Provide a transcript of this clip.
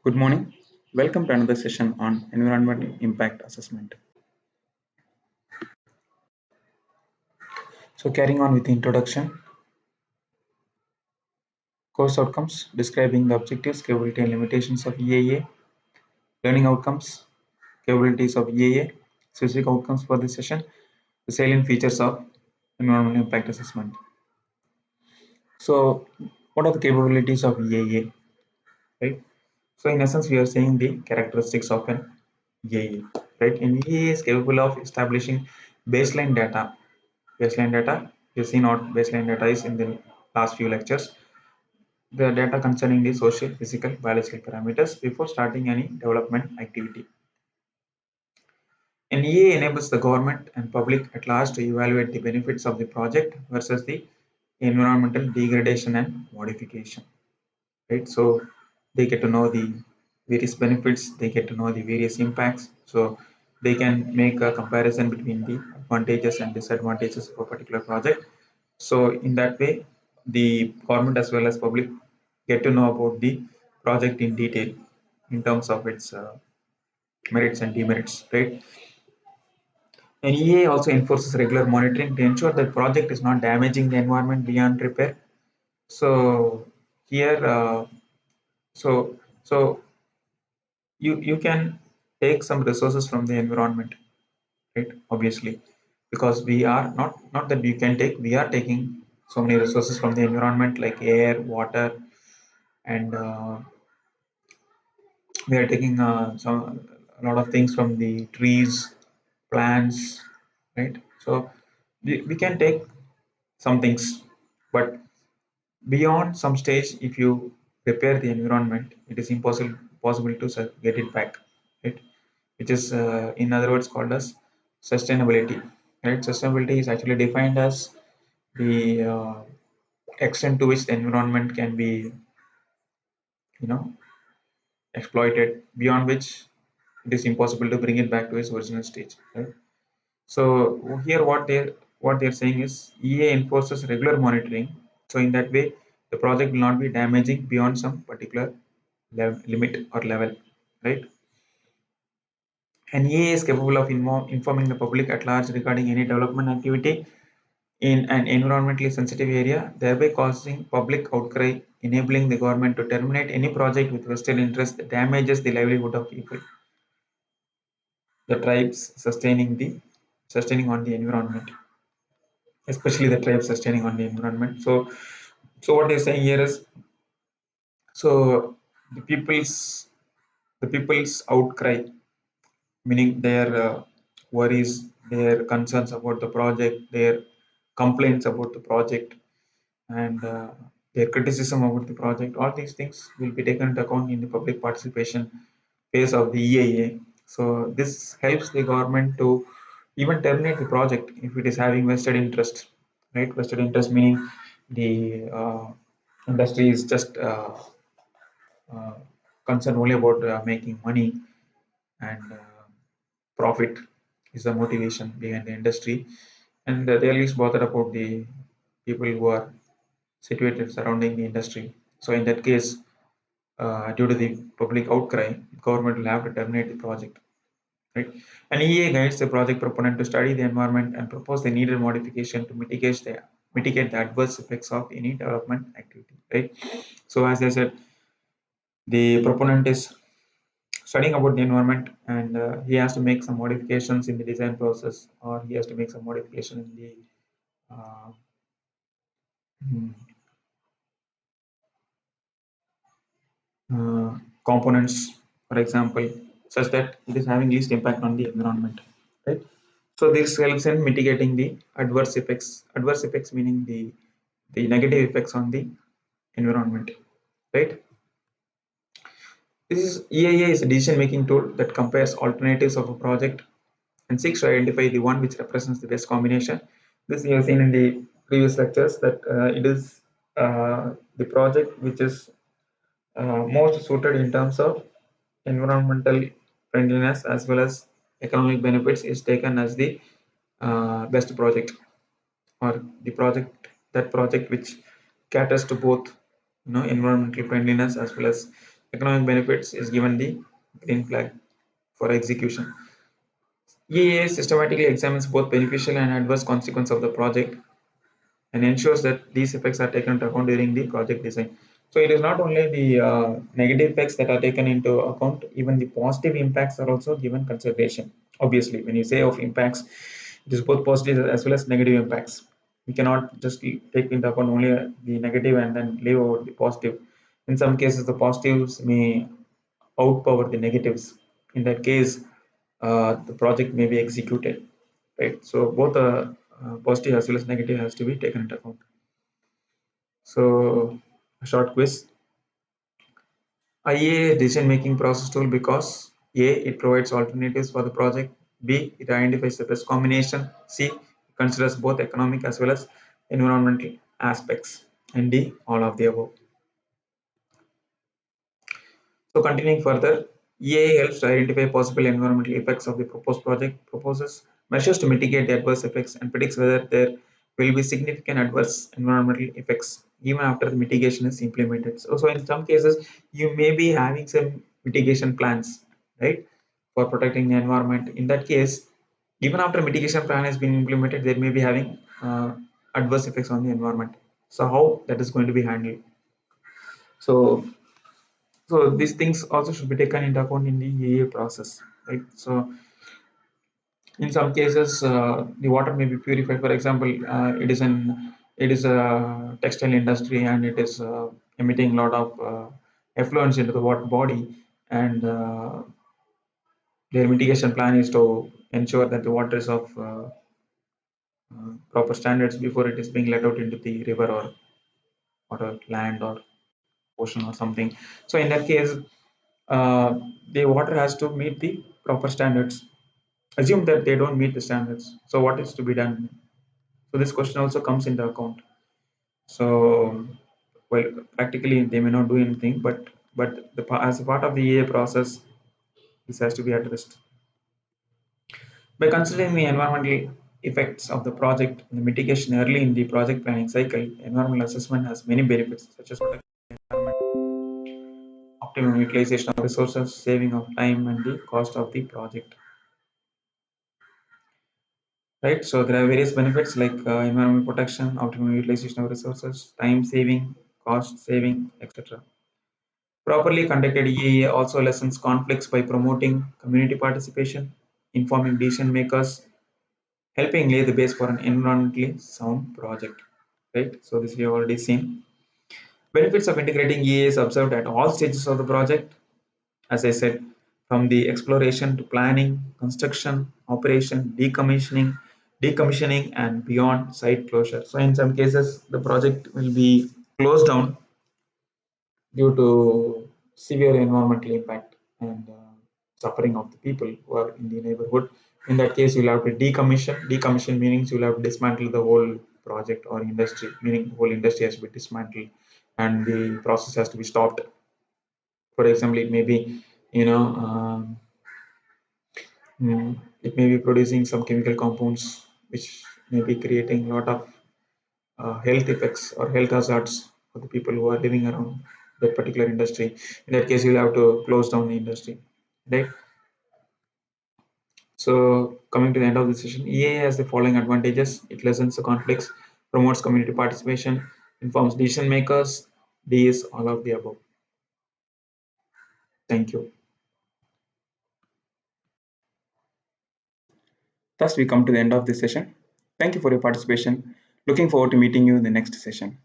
Good morning. Welcome to another session on environmental impact assessment. So, carrying on with the introduction, course outcomes describing the objectives, capability, and limitations of EIA, learning outcomes, capabilities of EIA, specific outcomes for this session, the salient features of environmental impact assessment. So, what are the capabilities of EIA? Right. So, in essence, we are saying the characteristics of an EIA. Right. An EIA is capable of establishing baseline data. Baseline data, you've seen what baseline data is in the last few lectures. The data concerning the social, physical, biological parameters before starting any development activity. An EA enables the government and public at large to evaluate the benefits of the project versus the environmental degradation and modification. Right, so they get to know the various benefits, they get to know the various impacts, so they can make a comparison between the advantages and disadvantages of a particular project. So in that way, the government as well as public get to know about the project in detail in terms of its merits and demerits, right? And EA also enforces regular monitoring to ensure that project is not damaging the environment beyond repair. So here, so you can take some resources from the environment, right? Obviously, because we are not that you can take, we are taking so many resources from the environment like air, water, and we are taking some a lot of things from the trees, plants, right? So we can take some things, but beyond some stage, if you repair the environment, it is impossible to get it back, right? Which is in other words called as sustainability, right? Sustainability is actually defined as the extent to which the environment can be, you know, exploited, beyond which it is impossible to bring it back to its original stage, right? So here what they're saying is EA enforces regular monitoring, so in that way the project will not be damaging beyond some particular limit or level, right? An EA is capable of informing the public at large regarding any development activity in an environmentally sensitive area, thereby causing public outcry, enabling the government to terminate any project with vested interest that damages the livelihood of people, the tribes sustaining on the environment, especially the tribes sustaining on the environment. So what they're saying here is, so the people's outcry, meaning their worries, their concerns about the project, their complaints about the project, and their criticism about the project, all these things will be taken into account in the public participation phase of the EIA. So this helps the government to even terminate the project if it is having vested interest, right? Vested interest meaning the industry is just uh, concerned only about making money, and profit is the motivation behind the industry, and they are least bothered about the people who are situated surrounding the industry. So in that case, due to the public outcry, government will have to terminate the project, right? An EA guides the project proponent to study the environment and propose the needed modification to mitigate the adverse effects of any development activity, right? So as I said, the proponent is studying about the environment, and he has to make some modifications in the design process, or he has to make some modification in the uh, hmm, uh, components, for example, such that it is having least impact on the environment, right? So this helps in mitigating the adverse effects. Adverse effects meaning the negative effects on the environment, right? This is EIA is a decision making tool that compares alternatives of a project and seeks to identify the one which represents the best combination. This you have seen in the previous lectures that it is the project which is most suited in terms of environmental friendliness as well as economic benefits is taken as the best project, or the project which caters to both, environmental friendliness as well as economic benefits is given the green flag for execution. EA systematically examines both beneficial and adverse consequences of the project and ensures that these effects are taken into account during the project design. So it is not only the negative effects that are taken into account, even the positive impacts are also given consideration. Obviously, when you say of impacts, it is both positive as well as negative impacts. We cannot just take into account only the negative and then leave out the positive. In some cases, the positives may outpower the negatives. In that case, the project may be executed, right? So both positive as well as negative has to be taken into account. So a short quiz. IA decision making process tool because A, it provides alternatives for the project. B, it identifies the best combination. C, it considers both economic as well as environmental aspects. And D, all of the above. So continuing further, EA helps to identify possible environmental effects of the proposed project, proposes measures to mitigate the adverse effects, and predicts whether there will be significant adverse environmental effects even after the mitigation is implemented. So in some cases, you may be having some mitigation plans, right, for protecting the environment. In that case, even after mitigation plan has been implemented, they may be having adverse effects on the environment. So how that is going to be handled? So so these things also should be taken into account in the EA process, right? So in some cases, the water may be purified. For example, it is a textile industry and it is emitting a lot of effluents into the water body, and their mitigation plan is to ensure that the water is of proper standards before it is being let out into the river or land or ocean or something. So in that case, the water has to meet the proper standards. Assume that they don't meet the standards. So what is to be done? So this question also comes into account. So well, practically they may not do anything, but as a part of the EA process, this has to be addressed. By considering the environmental effects of the project and the mitigation early in the project planning cycle, environmental assessment has many benefits such as protection of the environment, optimum utilization of resources, saving of time, and the cost of the project. Right, so there are various benefits like environmental protection, optimal utilization of resources, time saving, cost saving, etc. Properly conducted EAA also lessens conflicts by promoting community participation, informing decision makers, helping lay the base for an environmentally sound project. Right, so this we have already seen. Benefits of integrating EAA is observed at all stages of the project. As I said, from the exploration to planning, construction, operation, decommissioning, and beyond site closure. So, in some cases, the project will be closed down due to severe environmental impact and suffering of the people who are in the neighborhood. In that case, you'll have to decommission. Decommission means you'll have to dismantle the whole project or industry, meaning the whole industry has to be dismantled and the process has to be stopped. For example, it may be, you know, it may be producing some chemical compounds which may be creating a lot of health effects or health hazards for the people who are living around that particular industry. In that case, you'll have to close down the industry, right? So, coming to the end of the session, EA has the following advantages: it lessens the conflicts, promotes community participation, informs decision makers. D is all of the above. Thank you. Thus, we come to the end of this session. Thank you for your participation. Looking forward to meeting you in the next session.